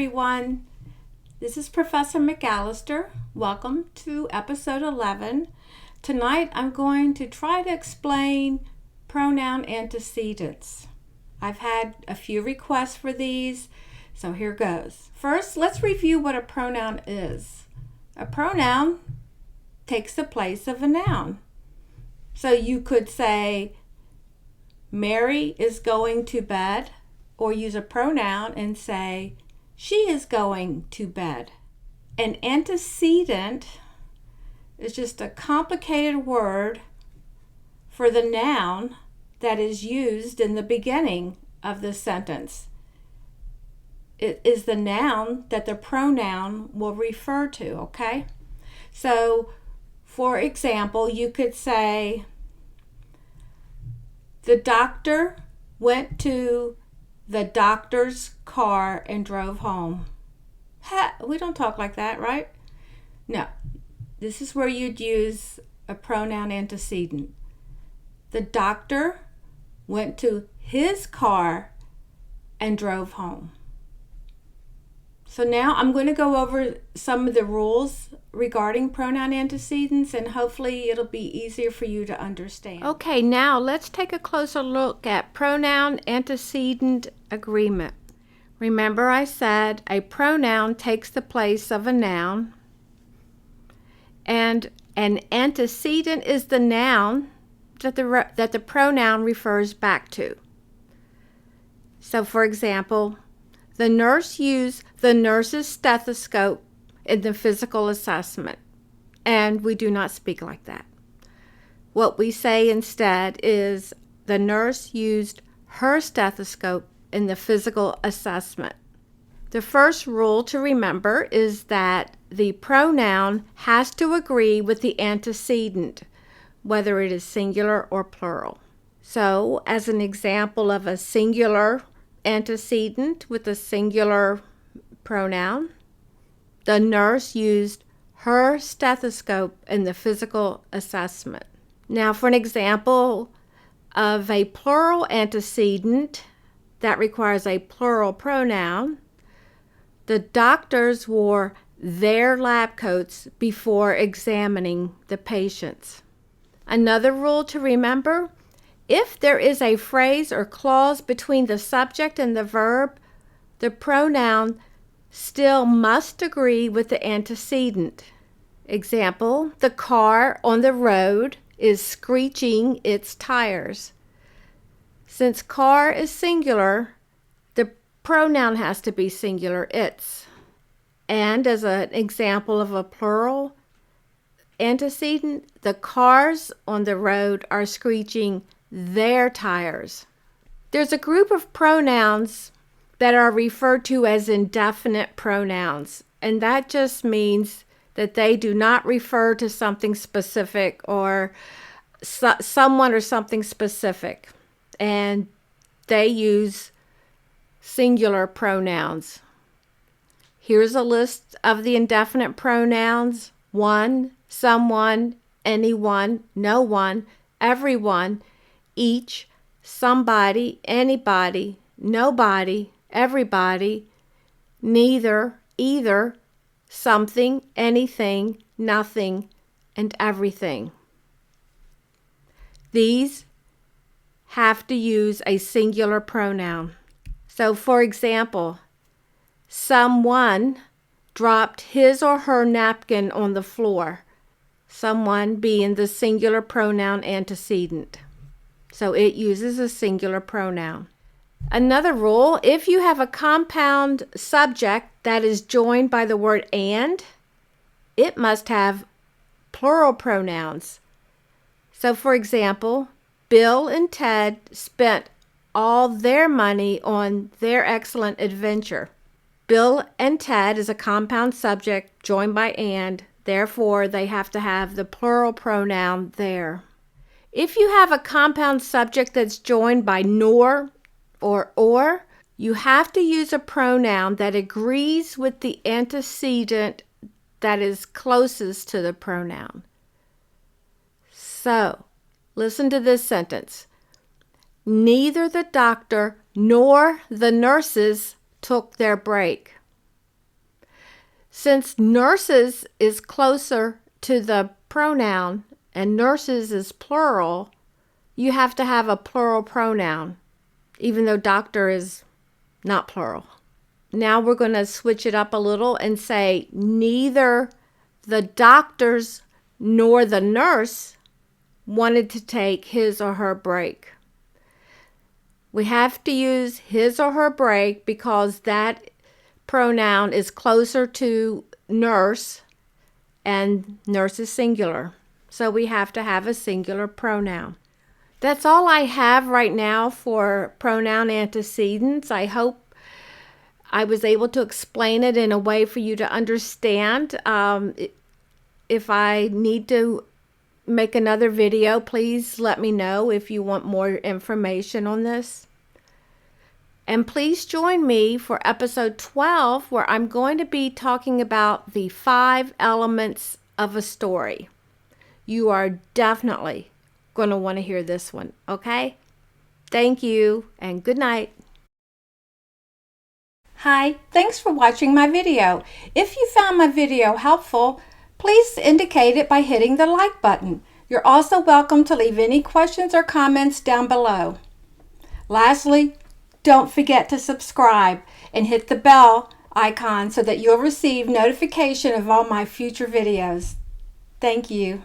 everyone. This is Professor McAllister. Welcome to episode 11. Tonight I'm going to try to explain pronoun antecedents. I've had a few requests for these, so here goes. First, let's review what a pronoun is. A pronoun takes the place of a noun. So you could say, Mary is going to bed, or use a pronoun and say, she is going to bed. An antecedent is just a complicated word for the noun that is used in the beginning of the sentence. It is the noun that the pronoun will refer to, okay? So, for example, you could say, the doctor went to the doctor's car and drove home. We don't talk like that, right? No. This is where you'd use a pronoun antecedent. The doctor went to his car and drove home. So now I'm going to go over some of the rules regarding pronoun antecedents, and hopefully it'll be easier for you to understand. Okay, now let's take a closer look at pronoun antecedent agreement. Remember I said a pronoun takes the place of a noun, and an antecedent is the noun that the pronoun refers back to. So for example, the nurse used the nurse's stethoscope in the physical assessment, and we do not speak like that. What we say instead is the nurse used her stethoscope in the physical assessment. The first rule to remember is that the pronoun has to agree with the antecedent, whether it is singular or plural. So, as an example of a singular antecedent with a singular pronoun, the nurse used her stethoscope in the physical assessment. Now, for an example of a plural antecedent that requires a plural pronoun, the doctors wore their lab coats before examining the patients. Another rule to remember: if there is a phrase or clause between the subject and the verb, the pronoun still must agree with the antecedent. Example, the car on the road is screeching its tires. Since car is singular, the pronoun has to be singular, its. And as an example of a plural antecedent, the cars on the road are screeching their tires. There's a group of pronouns that are referred to as indefinite pronouns, and that just means that they do not refer to something specific or someone or something specific, and they use singular pronouns. Here's a list of the indefinite pronouns: one, someone, anyone, no one, everyone, each, somebody, anybody, nobody, everybody, neither, either, something, anything, nothing, and everything. These have to use a singular pronoun. So, for example, someone dropped his or her napkin on the floor, someone being the singular pronoun antecedent. So it uses a singular pronoun. Another rule: if you have a compound subject that is joined by the word and, it must have plural pronouns. So for example, Bill and Ted spent all their money on their excellent adventure. Bill and Ted is a compound subject joined by and, therefore they have to have the plural pronoun there. If you have a compound subject that's joined by nor or, you have to use a pronoun that agrees with the antecedent that is closest to the pronoun. So, listen to this sentence. Neither the doctor nor the nurses took their break. Since nurses is closer to the pronoun and nurses is plural, you have to have a plural pronoun, even though doctor is not plural. Now we're going to switch it up a little and say neither the doctors nor the nurse wanted to take his or her break. We have to use his or her break because that pronoun is closer to nurse, and nurse is singular. So we have to have a singular pronoun. That's all I have right now for pronoun antecedents. I hope I was able to explain it in a way for you to understand. If I need to make another video, please let me know if you want more information on this. And please join me for episode 12, where I'm going to be talking about the 5 elements of a story. You are definitely going to want to hear this one, okay? Thank you, and good night. Hi, thanks for watching my video. If you found my video helpful, please indicate it by hitting the like button. You're also welcome to leave any questions or comments down below. Lastly, don't forget to subscribe and hit the bell icon so that you'll receive notification of all my future videos. Thank you.